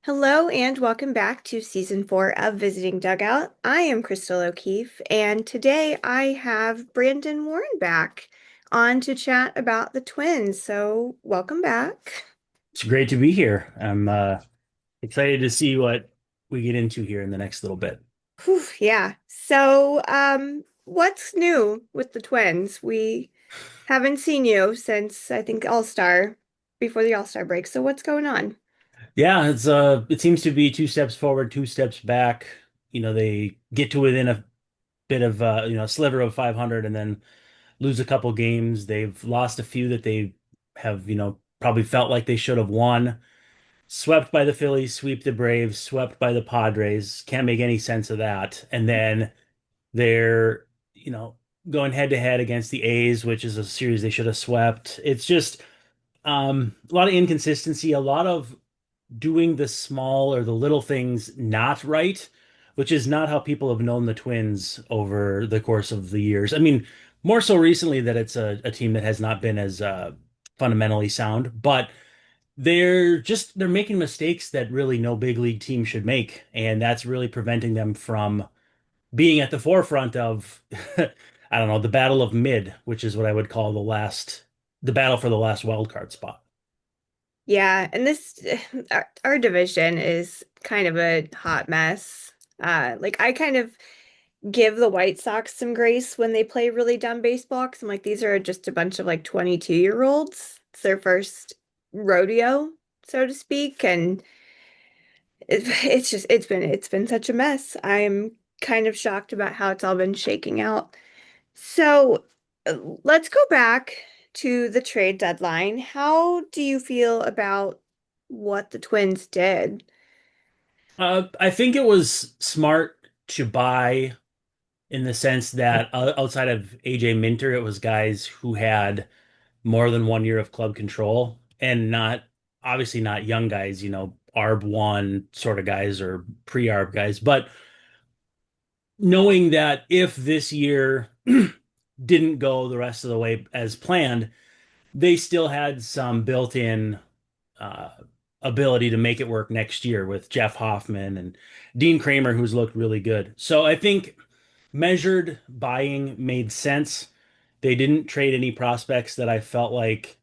Hello and welcome back to season 4 of Visiting Dugout. I am Crystal O'Keefe, and today I have Brandon Warne back on to chat about the Twins. So, welcome back. It's great to be here. I'm excited to see what we get into here in the next little bit. Whew, yeah. So, what's new with the Twins? We haven't seen you since I think All-Star, before the All-Star break. So, what's going on? Yeah, it seems to be two steps forward, two steps back. They get to within a bit of a sliver of 500 and then lose a couple games. They've lost a few that they have, probably felt like they should have won. Swept by the Phillies, sweep the Braves, swept by the Padres. Can't make any sense of that. And then they're, going head to head against the A's, which is a series they should have swept. It's just a lot of inconsistency, a lot of doing the small or the little things not right, which is not how people have known the Twins over the course of the years. I mean, more so recently that it's a team that has not been as fundamentally sound, but they're making mistakes that really no big league team should make, and that's really preventing them from being at the forefront of I don't know, the battle of mid, which is what I would call the battle for the last wild card spot. Yeah, and this our division is kind of a hot mess. I kind of give the White Sox some grace when they play really dumb baseball, 'cause I'm like, these are just a bunch of like 22-year-olds. It's their first rodeo, so to speak, and it's been such a mess. I'm kind of shocked about how it's all been shaking out. So let's go back to the trade deadline. How do you feel about what the Twins did? I think it was smart to buy in the sense that outside of AJ Minter, it was guys who had more than 1 year of club control and not obviously not young guys, ARB one sort of guys or pre-ARB guys, but knowing that if this year didn't go the rest of the way as planned, they still had some built-in uh, ability to make it work next year with Jeff Hoffman and Dean Kramer, who's looked really good. So I think measured buying made sense. They didn't trade any prospects that I felt like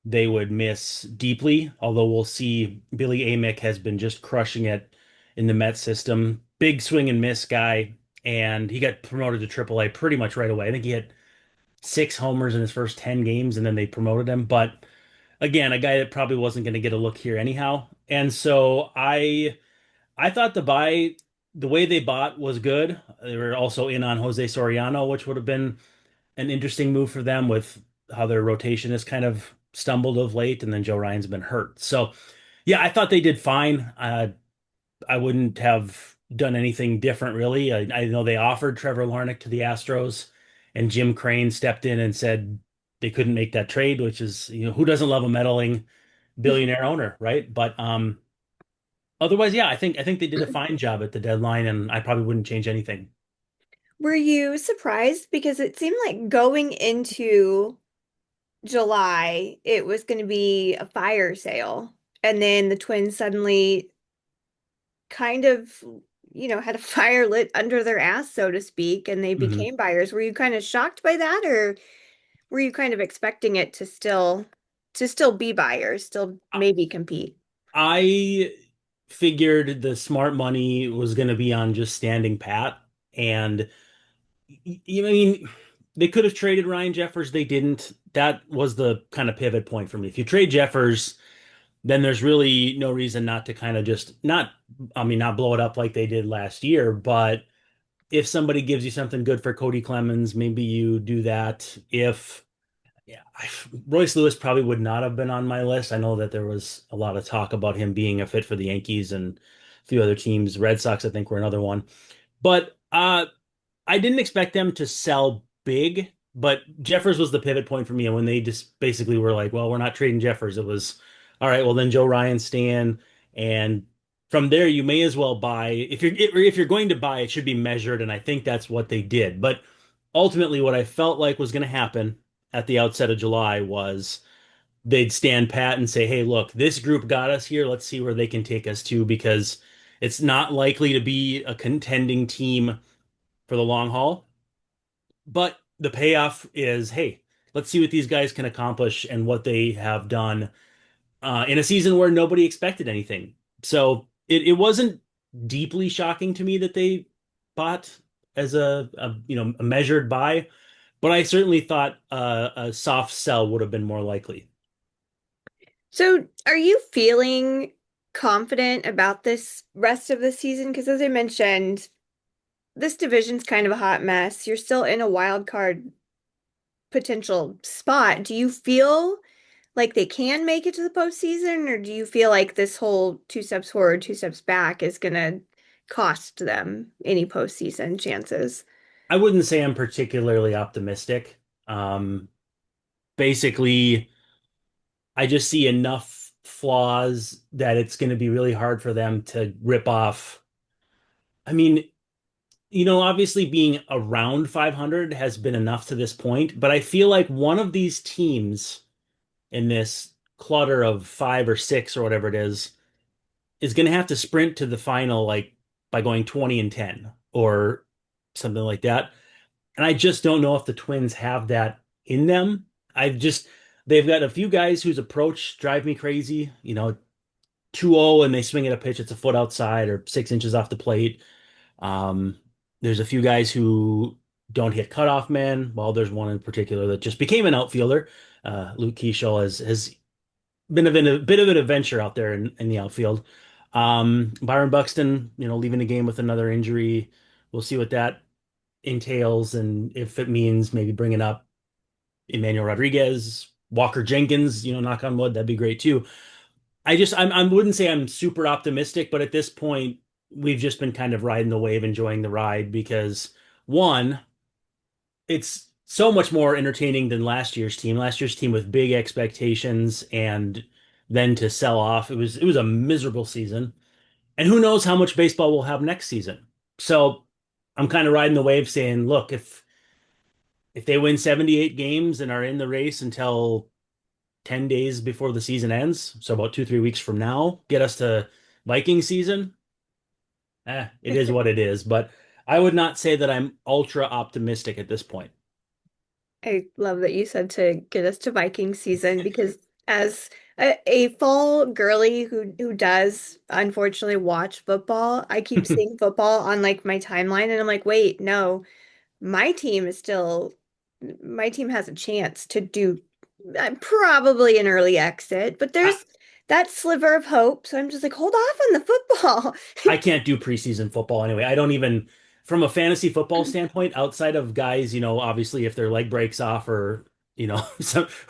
they would miss deeply, although we'll see Billy Amick has been just crushing it in the Met system. Big swing and miss guy, and he got promoted to AAA pretty much right away. I think he had 6 homers in his first 10 games, and then they promoted him. But again, a guy that probably wasn't going to get a look here anyhow. And so I thought the way they bought was good. They were also in on Jose Soriano, which would have been an interesting move for them with how their rotation has kind of stumbled of late, and then Joe Ryan's been hurt. So yeah, I thought they did fine. I wouldn't have done anything different really. I know they offered Trevor Larnach to the Astros, and Jim Crane stepped in and said they couldn't make that trade, which is, who doesn't love a meddling billionaire owner, right? But otherwise, yeah, I think they did a fine job at the deadline, and I probably wouldn't change anything. Were you surprised? Because it seemed like going into July, it was going to be a fire sale. And then the Twins suddenly kind of, had a fire lit under their ass, so to speak, and they Mhm. became buyers. Were you kind of shocked by that, or were you kind of expecting it to still be buyers, still maybe compete? I figured the smart money was going to be on just standing pat, and I mean, they could have traded Ryan Jeffers. They didn't. That was the kind of pivot point for me. If you trade Jeffers, then there's really no reason not to kind of just not, I mean, not blow it up like they did last year. But if somebody gives you something good for Cody Clemens, maybe you do that. If Yeah, Royce Lewis probably would not have been on my list. I know that there was a lot of talk about him being a fit for the Yankees and a few other teams. Red Sox, I think, were another one. But I didn't expect them to sell big, but Jeffers was the pivot point for me. And when they just basically were like, well, we're not trading Jeffers, it was all right, well then Joe Ryan Stan. And from there you may as well buy if you're going to buy, it should be measured, and I think that's what they did. But ultimately what I felt like was going to happen at the outset of July was they'd stand pat and say, "Hey, look, this group got us here. Let's see where they can take us to," because it's not likely to be a contending team for the long haul. But the payoff is, hey, let's see what these guys can accomplish and what they have done in a season where nobody expected anything. So it wasn't deeply shocking to me that they bought as a measured buy, but I certainly thought a soft sell would have been more likely. So, are you feeling confident about this rest of the season? Because as I mentioned, this division's kind of a hot mess. You're still in a wild card potential spot. Do you feel like they can make it to the postseason, or do you feel like this whole two steps forward, two steps back is gonna cost them any postseason chances? I wouldn't say I'm particularly optimistic. Um, Basically, I just see enough flaws that it's going to be really hard for them to rip off. I mean, obviously being around 500 has been enough to this point, but I feel like one of these teams in this clutter of five or six or whatever it is going to have to sprint to the final like by going 20 and 10 or something like that. And I just don't know if the Twins have that in them. They've got a few guys whose approach drive me crazy. 2-0 and they swing at a pitch, it's a foot outside or 6 inches off the plate. Um, there's a few guys who don't hit cutoff man. Well, there's one in particular that just became an outfielder. Luke Keeschel has been a bit of an adventure out there in the outfield. Byron Buxton, leaving the game with another injury. We'll see what that entails and if it means maybe bringing up Emmanuel Rodriguez, Walker Jenkins, knock on wood, that'd be great too. I wouldn't say I'm super optimistic, but at this point, we've just been kind of riding the wave, enjoying the ride because one, it's so much more entertaining than last year's team. Last year's team with big expectations and then to sell off. It was a miserable season. And who knows how much baseball we'll have next season. So I'm kind of riding the wave saying, look, if they win 78 games and are in the race until 10 days before the season ends, so about 2, 3 weeks from now, get us to Viking season, it is what it is. But I would not say that I'm ultra optimistic at this point. I love that you said to get us to Viking season because as a fall girly who does unfortunately watch football, I keep seeing football on like my timeline and I'm like, wait, no, my team is still my team has a chance to do probably an early exit, but I, there's that sliver of hope. So I'm just like, hold off on the football. I can't do preseason football anyway. I don't even, from a fantasy football standpoint, outside of guys, obviously if their leg breaks off or, or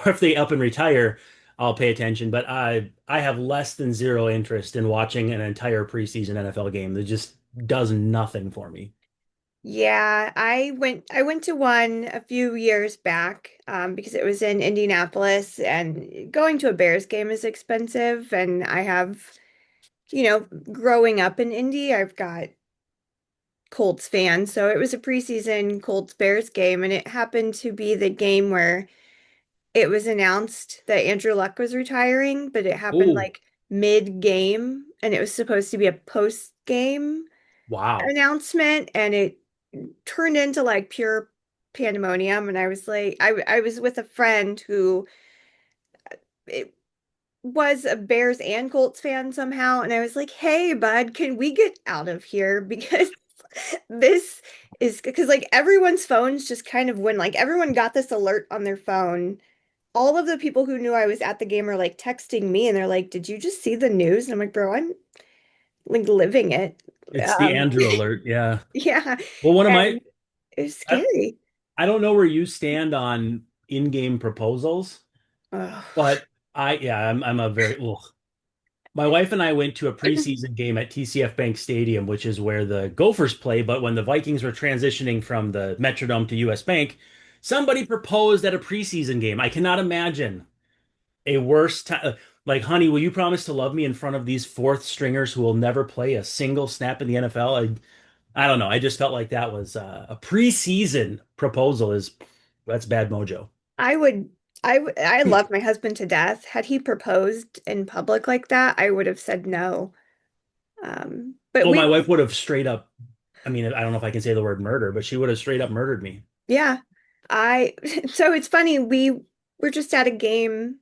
if they up and retire, I'll pay attention. But I have less than zero interest in watching an entire preseason NFL game. That just does nothing for me. Yeah, I went to one a few years back because it was in Indianapolis and going to a Bears game is expensive and I have, growing up in Indy, I've got Colts fans. So it was a preseason Colts Bears game and it happened to be the game where it was announced that Andrew Luck was retiring, but it happened Oh, like mid-game and it was supposed to be a post-game wow. announcement and it turned into like pure pandemonium and I was like I was with a friend who it was a Bears and Colts fan somehow and I was like, "Hey bud, can we get out of here because this is because like everyone's phones just kind of went like everyone got this alert on their phone. All of the people who knew I was at the game are like texting me and they're like, "Did you just see the news?" And I'm like, "Bro, I'm like living it." It's the Um Andrew alert. Yeah. yeah, Well, one of my, and it was I, scary. I don't know where you stand on in-game proposals, Oh. but I'm a very, ugh. My wife and I went to a preseason game at TCF Bank Stadium, which is where the Gophers play. But when the Vikings were transitioning from the Metrodome to US Bank, somebody proposed at a preseason game. I cannot imagine a worse time. Like, honey, will you promise to love me in front of these fourth stringers who will never play a single snap in the NFL? I don't know. I just felt like that was a preseason proposal. That's bad mojo. I would. I love my husband to death. Had he proposed in public like that, I would have said no. But Oh, we, my wife would have straight up, I mean, I don't know if I can say the word murder, but she would have straight up murdered me. yeah, I, so it's funny, we were just at a game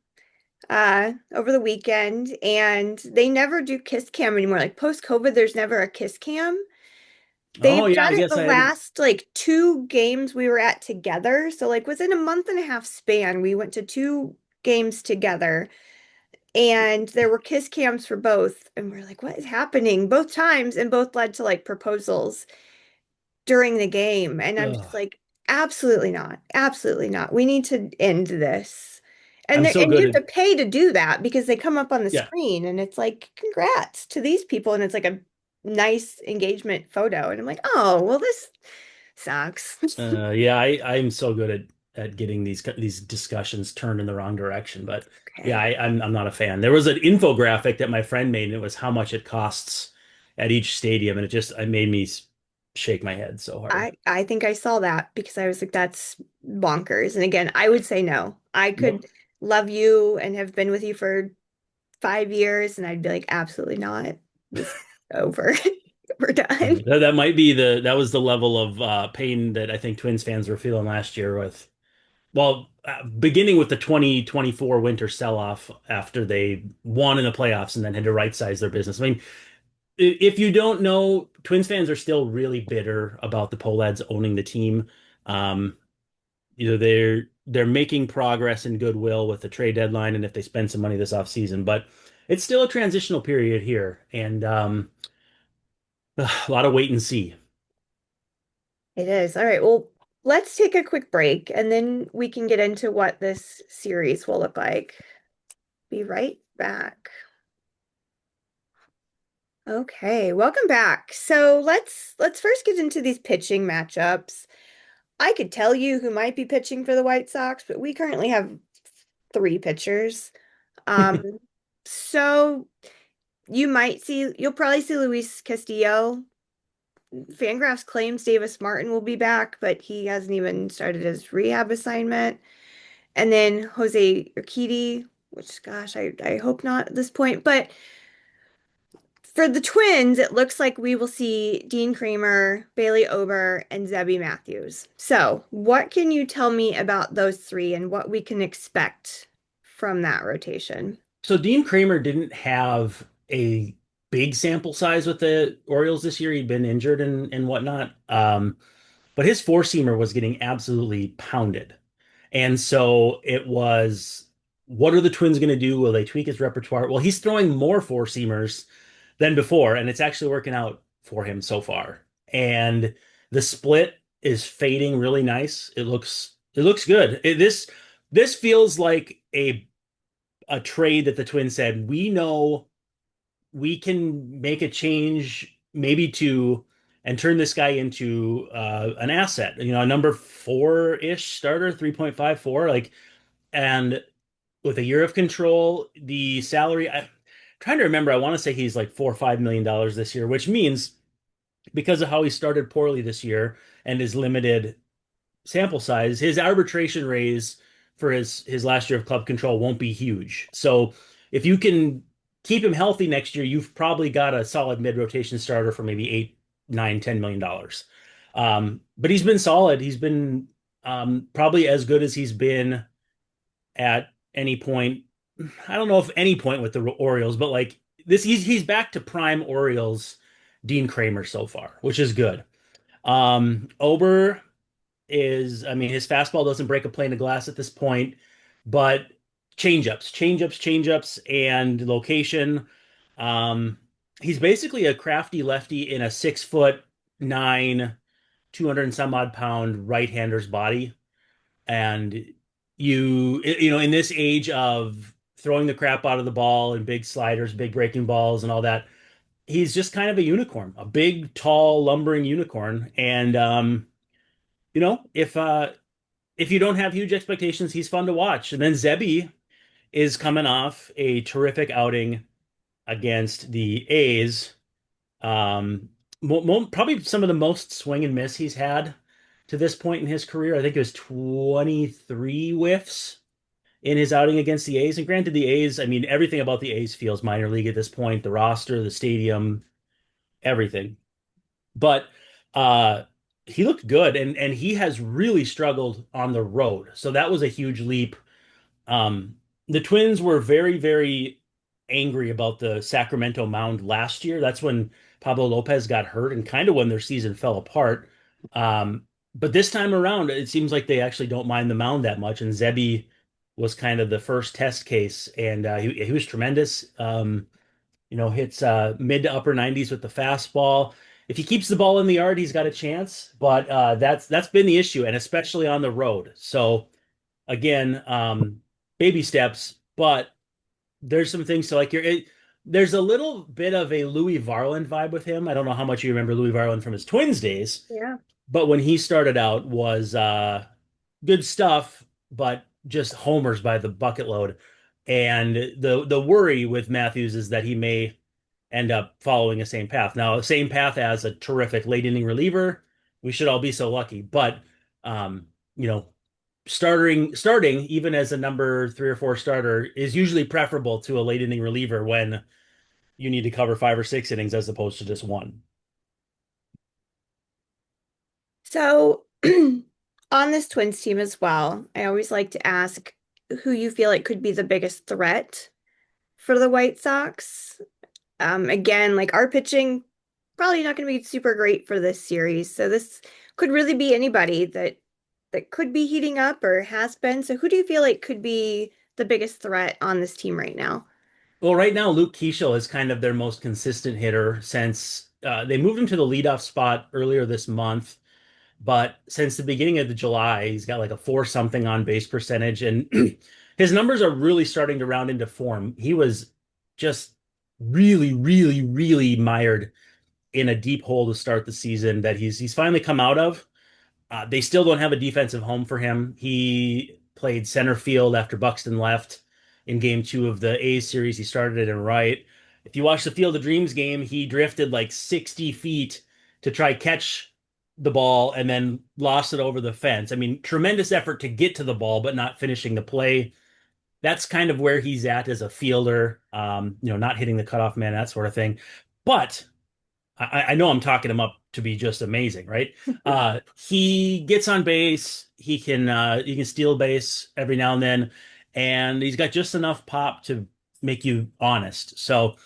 over the weekend and they never do kiss cam anymore. Like post COVID, there's never a kiss cam. Oh They've yeah, done I it guess the I hadn't. last like two games we were at together. So like within a month and a half span, we went to two games together and there were kiss cams for both. And we're like, what is happening? Both times and both led to like proposals during the game. And I'm just Ugh, like, absolutely not. Absolutely not. We need to end this. And I'm there, so and you good have at, to pay to do that because they come up on the yeah. screen and it's like, congrats to these people. And it's like a nice engagement photo. And I'm like, oh, well, this sucks. Yeah, I'm so good at getting these discussions turned in the wrong direction. But yeah, Okay. I'm not a fan. There was an infographic that my friend made, and it was how much it costs at each stadium, and it made me shake my head so hard. I think I saw that because I was like, that's bonkers. And again, I would say no. I could Nope. love you and have been with you for 5 years, and I'd be like, absolutely not. This is over. We're done. That might be that was the level of pain that I think Twins fans were feeling last year with, well, beginning with the 2024 winter sell-off after they won in the playoffs and then had to right size their business. I mean, if you don't know, Twins fans are still really bitter about the Pohlads owning the team. Um, they're making progress and goodwill with the trade deadline, and if they spend some money this offseason, but it's still a transitional period here, and a lot of wait and see. It is. All right. Well, let's take a quick break and then we can get into what this series will look like. Be right back. Okay, welcome back. So let's first get into these pitching matchups. I could tell you who might be pitching for the White Sox, but we currently have three pitchers. Um, so you'll probably see Luis Castillo. Fangraphs claims Davis Martin will be back, but he hasn't even started his rehab assignment. And then Jose Urquidy, which gosh, I hope not at this point. But for the Twins, it looks like we will see Dean Kramer, Bailey Ober, and Zebby Matthews. So, what can you tell me about those three and what we can expect from that rotation? So Dean Kramer didn't have a big sample size with the Orioles this year. He'd been injured and whatnot. But his four seamer was getting absolutely pounded. And so it was, what are the Twins going to do? Will they tweak his repertoire? Well, he's throwing more four seamers than before, and it's actually working out for him so far. And the split is fading really nice. It looks good. This feels like a trade that the Twins said, we know we can make a change maybe to and turn this guy into an asset, a number four-ish starter, 3.54, like, and with a year of control, the salary, I'm trying to remember, I want to say he's like $4 or $5 million this year, which means because of how he started poorly this year and his limited sample size, his arbitration raise for his last year of club control won't be huge. So if you can keep him healthy next year, you've probably got a solid mid rotation starter for maybe 8, 9, $10 million. But he's been solid. He's been probably as good as he's been at any point. I don't know if any point with the Orioles, but like this, he's back to prime Orioles Dean Kramer so far, which is good. Ober is, I mean, his fastball doesn't break a plane of glass at this point, but changeups, and location. Um, he's basically a crafty lefty in a 6'9", 200 and some odd pound right-hander's body. And in this age of throwing the crap out of the ball and big sliders, big breaking balls, and all that, he's just kind of a unicorn, a big, tall, lumbering unicorn. And if you don't have huge expectations, he's fun to watch. And then Zebby is coming off a terrific outing against the A's. Um, Probably some of the most swing and miss he's had to this point in his career. I think it was 23 whiffs in his outing against the A's. And granted, the A's, I mean, everything about the A's feels minor league at this point, the roster, the stadium, everything. But uh he looked good and he has really struggled on the road. So that was a huge leap. Um the Twins were very, very angry about the Sacramento mound last year. That's when Pablo Lopez got hurt and kind of when their season fell apart. But this time around, it seems like they actually don't mind the mound that much. And Zebby was kind of the first test case, and he was tremendous. Hits mid to upper 90s with the fastball. If he keeps the ball in the yard, he's got a chance. But that's been the issue, and especially on the road. So again, baby steps, but there's some things to like. There's a little bit of a Louis Varland vibe with him. I don't know how much you remember Louis Varland from his Twins days, Yeah. but when he started out was good stuff, but just homers by the bucket load. And the worry with Matthews is that he may end up following the same path. Now, same path as a terrific late inning reliever. We should all be so lucky. But um, you know, starting even as a number 3 or 4 starter is usually preferable to a late inning reliever when you need to cover 5 or 6 innings as opposed to just one. So, on this Twins team as well, I always like to ask who you feel like could be the biggest threat for the White Sox. Again, like our pitching, probably not going to be super great for this series. So this could really be anybody that could be heating up or has been. So who do you feel like could be the biggest threat on this team right now? Well, right now, Luke Keeschel is kind of their most consistent hitter since they moved him to the leadoff spot earlier this month. But since the beginning of the July, he's got like a four something on base percentage, and his numbers are really starting to round into form. He was just really, really, really mired in a deep hole to start the season that he's finally come out of. They still don't have a defensive home for him. He played center field after Buxton left in game 2 of the A's series. He started it in right. If you watch the Field of Dreams game, he drifted like 60 feet to try catch the ball and then lost it over the fence. I mean, tremendous effort to get to the ball, but not finishing the play. That's kind of where he's at as a fielder, not hitting the cutoff man, that sort of thing. But I know I'm talking him up to be just amazing, right? He gets on base. He can steal base every now and he's got just enough pop to make you honest. So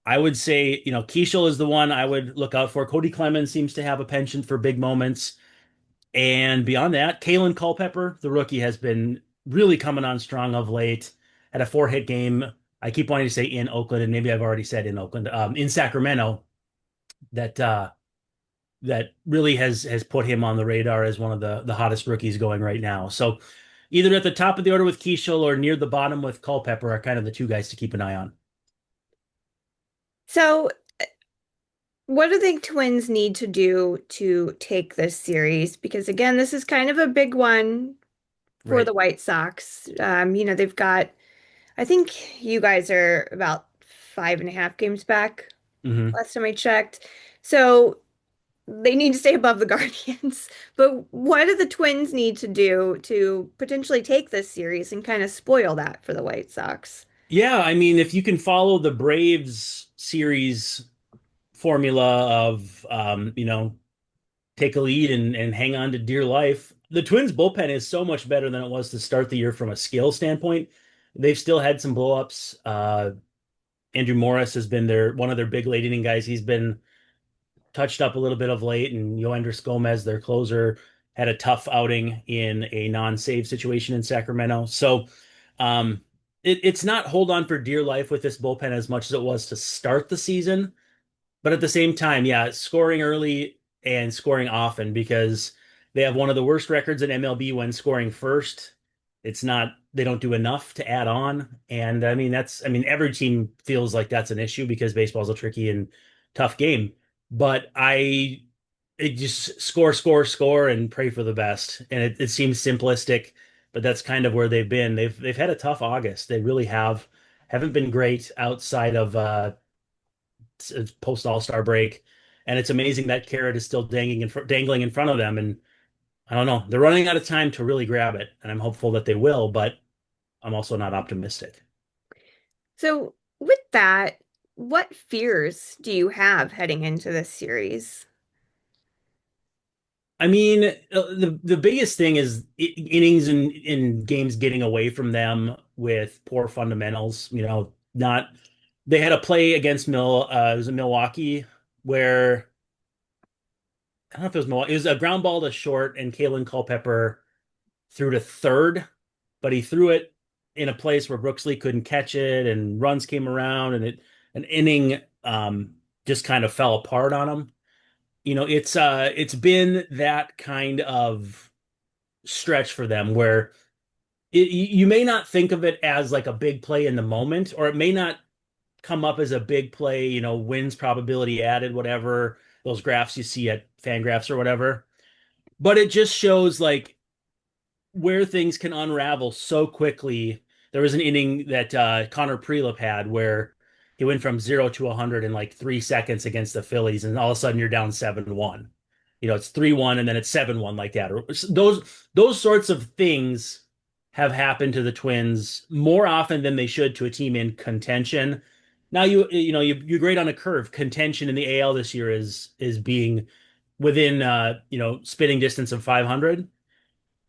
I would say, Keishel is the one I would look out for. Cody Clemens seems to have a penchant for big moments. And beyond that, Kalen Culpepper, the rookie, has been really coming on strong of late. Had a 4-hit game. I keep wanting to say in Oakland, and maybe I've already said in Oakland, in Sacramento, that that really has put him on the radar as one of the hottest rookies going right now. So either at the top of the order with Keishel or near the bottom with Culpepper are kind of the two guys to keep an eye on. So what do the Twins need to do to take this series? Because again, this is kind of a big one for Right. the White Sox. They've got, I think you guys are about 5.5 games back Hmm. last time I checked. So they need to stay above the Guardians. But what do the Twins need to do to potentially take this series and kind of spoil that for the White Sox? Yeah, I mean, if you can follow the Braves series formula of take a lead and hang on to dear life. The Twins bullpen is so much better than it was to start the year from a skill standpoint. They've still had some blowups. Andrew Morris has been one of their big late inning guys. He's been touched up a little bit of late, and Yoendris Gomez, their closer, had a tough outing in a non-save situation in Sacramento. So it's not hold on for dear life with this bullpen as much as it was to start the season. But at the same time, yeah, scoring early and scoring often because they have one of the worst records in MLB when scoring first. It's not, they don't do enough to add on. And every team feels like that's an issue because baseball's a tricky and tough game. But it just score, score, score and pray for the best. And it seems simplistic, but that's kind of where they've been. They've had a tough August. They really have. Haven't been great outside of post All-Star break, and it's amazing that carrot is still dangling in front of them. And I don't know, they're running out of time to really grab it, and I'm hopeful that they will. But I'm also not optimistic. So, with that, what fears do you have heading into this series? I mean, the biggest thing is innings in games getting away from them with poor fundamentals. You know, not they had a play against it was in Milwaukee where I don't know if it was Milwaukee. It was a ground ball to short, and Kalen Culpepper threw to third, but he threw it in a place where Brooks Lee couldn't catch it, and runs came around, and an inning just kind of fell apart on him. You know, it's been that kind of stretch for them where you may not think of it as like a big play in the moment, or it may not come up as a big play, you know, wins probability added, whatever, those graphs you see at Fangraphs or whatever. But it just shows like where things can unravel so quickly. There was an inning that Connor Prelip had where he went from 0 to 100 in like 3 seconds against the Phillies, and all of a sudden you're down 7-1. You know, it's 3-1 and then it's 7-1 like that. Those sorts of things have happened to the Twins more often than they should to a team in contention. Now you grade on a curve. Contention in the AL this year is being within spitting distance of 500.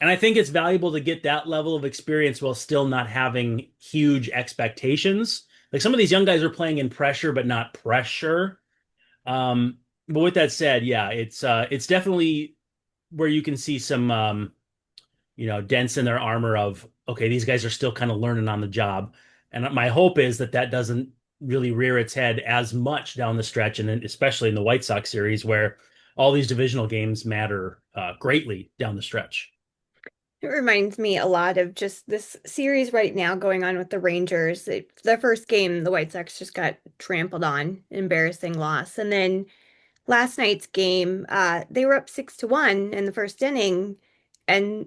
And I think it's valuable to get that level of experience while still not having huge expectations. Like some of these young guys are playing in pressure, but not pressure. But with that said, yeah, it's definitely where you can see some dents in their armor of okay, these guys are still kind of learning on the job. And my hope is that that doesn't really rear its head as much down the stretch, and especially in the White Sox series where all these divisional games matter greatly down the stretch. It reminds me a lot of just this series right now going on with the Rangers. The first game, the White Sox just got trampled on, embarrassing loss. And then last night's game, they were up 6-1 in the first inning and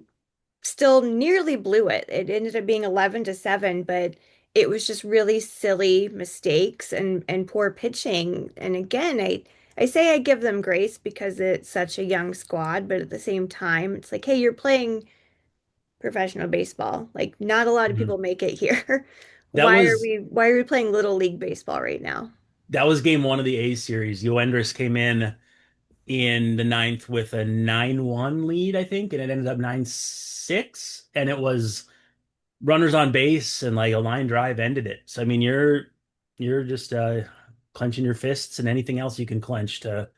still nearly blew it. It ended up being 11-7, but it was just really silly mistakes and poor pitching. And again, I say I give them grace because it's such a young squad, but at the same time, it's like, hey, you're playing professional baseball. Like not a lot of Mhm. people make it here. That was Why are we playing little league baseball right now? that was game one of the A series. Yoendris came in the ninth with a 9-1 lead, I think, and it ended up 9-6. And it was runners on base and like a line drive ended it. So I mean you're just clenching your fists and anything else you can clench to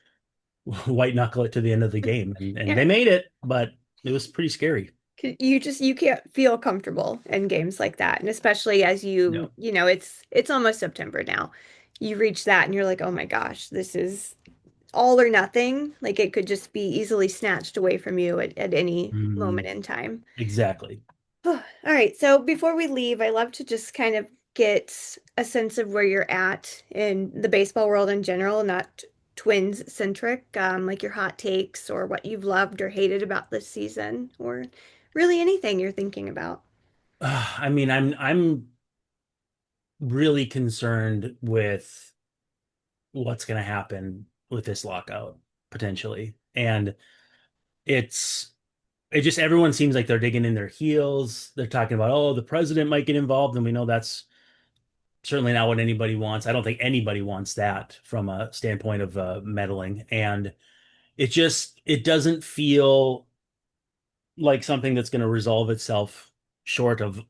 white knuckle it to the end of the game. And Yeah, they made it, but it was pretty scary. you can't feel comfortable in games like that, and especially as No. it's almost September now. You reach that and you're like, oh my gosh, this is all or nothing. Like it could just be easily snatched away from you at any moment Mm, in time. exactly. All right. So before we leave, I love to just kind of get a sense of where you're at in the baseball world in general, not Twins centric, like your hot takes or what you've loved or hated about this season, or really anything you're thinking about. I mean, I'm really concerned with what's going to happen with this lockout potentially. And it's it just everyone seems like they're digging in their heels. They're talking about, oh, the president might get involved, and we know that's certainly not what anybody wants. I don't think anybody wants that from a standpoint of meddling. And it doesn't feel like something that's going to resolve itself short of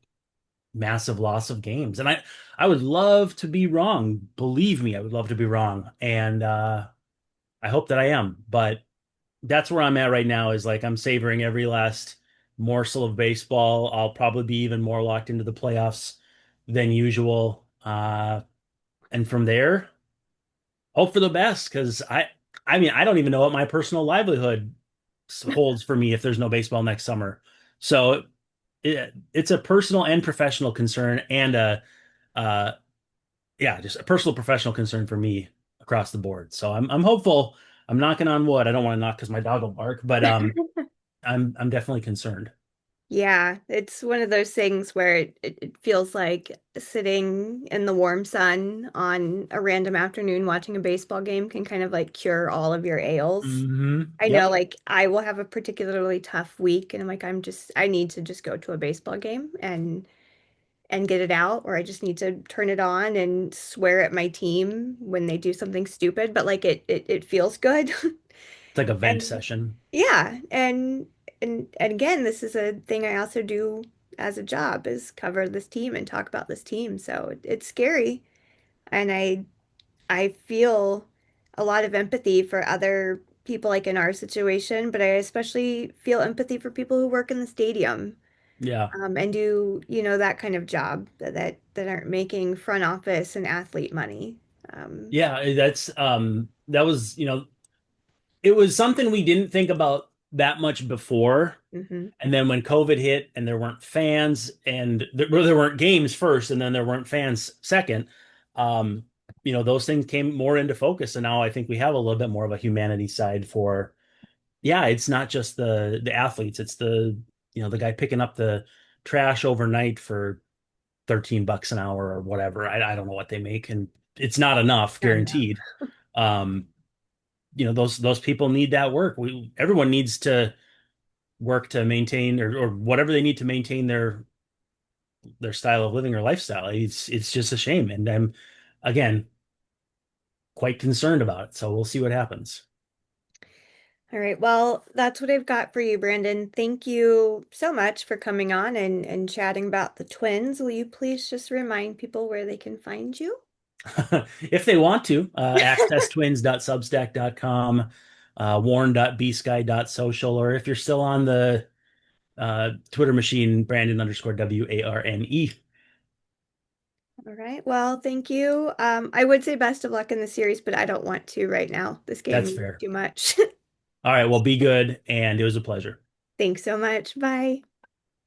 massive loss of games. And I would love to be wrong. Believe me, I would love to be wrong. And I hope that I am. But that's where I'm at right now is like I'm savoring every last morsel of baseball. I'll probably be even more locked into the playoffs than usual. And from there, hope for the best because I mean, I don't even know what my personal livelihood holds for me if there's no baseball next summer. So it's a personal and professional concern and uh, yeah, just a personal professional concern for me across the board. So I'm hopeful. I'm knocking on wood. I don't want to knock because my dog will bark, but I'm definitely concerned. Yeah, it's one of those things where it feels like sitting in the warm sun on a random afternoon watching a baseball game can kind of like cure all of your ails. I know Yep. like I will have a particularly tough week and I'm like I need to just go to a baseball game and and get it out, or I just need to turn it on and swear at my team when they do something stupid, but like it feels good. It's like a vent And session. yeah, and again, this is a thing I also do as a job is cover this team and talk about this team. So it's scary. And I feel a lot of empathy for other people like in our situation, but I especially feel empathy for people who work in the stadium Yeah. and do, that kind of job that aren't making front office and athlete money. Um, Yeah, that was, it was something we didn't think about that much before. mhm. And then when COVID hit and there weren't fans and there weren't games first and then there weren't fans second, um, those things came more into focus. And now I think we have a little bit more of a humanity side for, yeah, it's not just the athletes, it's the guy picking up the trash overnight for $13 an hour or whatever. I don't know what they make, and it's not enough, Not enough. guaranteed. Um, those people need that work. Everyone needs to work to maintain or whatever they need to maintain their style of living or lifestyle. It's just a shame, and I'm again quite concerned about it. So we'll see what happens. All right. Well, that's what I've got for you, Brandon. Thank you so much for coming on and chatting about the Twins. Will you please just remind people where they can find you? If they want to, accesstwins.substack.com, warn.bsky.social, or if you're still on the Twitter machine, Brandon underscore WARNE. All right. Well, thank you. I would say best of luck in the series, but I don't want to right now. This game That's means fair. too much. All right. Well, be good. And it was a pleasure. Thanks so much. Bye.